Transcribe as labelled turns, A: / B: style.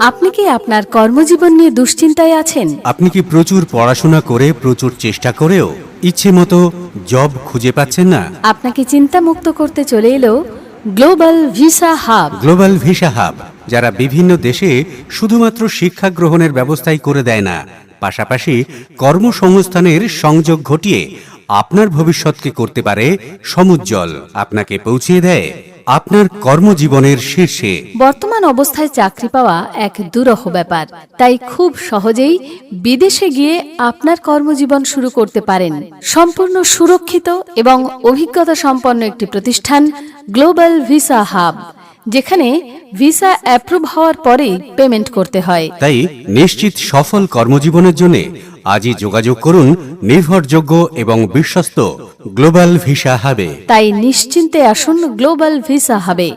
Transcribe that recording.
A: আপনি কি আপনার কর্মজীবন নিয়ে দুশ্চিন্তায় আছেন?
B: আপনি কি প্রচুর পড়াশোনা করে প্রচুর চেষ্টা করেও ইচ্ছে মতো জব খুঁজে পাচ্ছেন না?
A: আপনাকে চিন্তামুক্ত করতে চলে এলো global visa hub.
B: Global visa hub, যারা বিভিন্ন দেশে শুধুমাত্র শিক্ষা গ্রহণের ব্যবস্থাই করে দেয় না, পাশাপাশি কর্মসংস্থানের সংযোগ ঘটিয়ে আপনার ভবিষ্যৎকে করতে পারে সমুজ্জ্বল, আপনাকে পৌঁছিয়ে দেয় আপনার কর্মজীবনের শীর্ষে।
A: বর্তমান অবস্থায় চাকরি পাওয়া এক দুরূহ ব্যাপার, তাই খুব সহজেই বিদেশে গিয়ে আপনার কর্মজীবন শুরু করতে পারেন। সম্পূর্ণ সুরক্ষিত এবং অভিজ্ঞতা সম্পন্ন একটি প্রতিষ্ঠান গ্লোবাল ভিসা হাব, যেখানে ভিসা অ্যাপ্রুভ হওয়ার পরেই পেমেন্ট করতে হয়।
B: তাই নিশ্চিত সফল কর্মজীবনের জন্য আজই যোগাযোগ করুন নির্ভরযোগ্য এবং বিশ্বস্ত গ্লোবাল ভিসা হাবে।
A: তাই নিশ্চিন্তে আসুন গ্লোবাল ভিসা হাবে।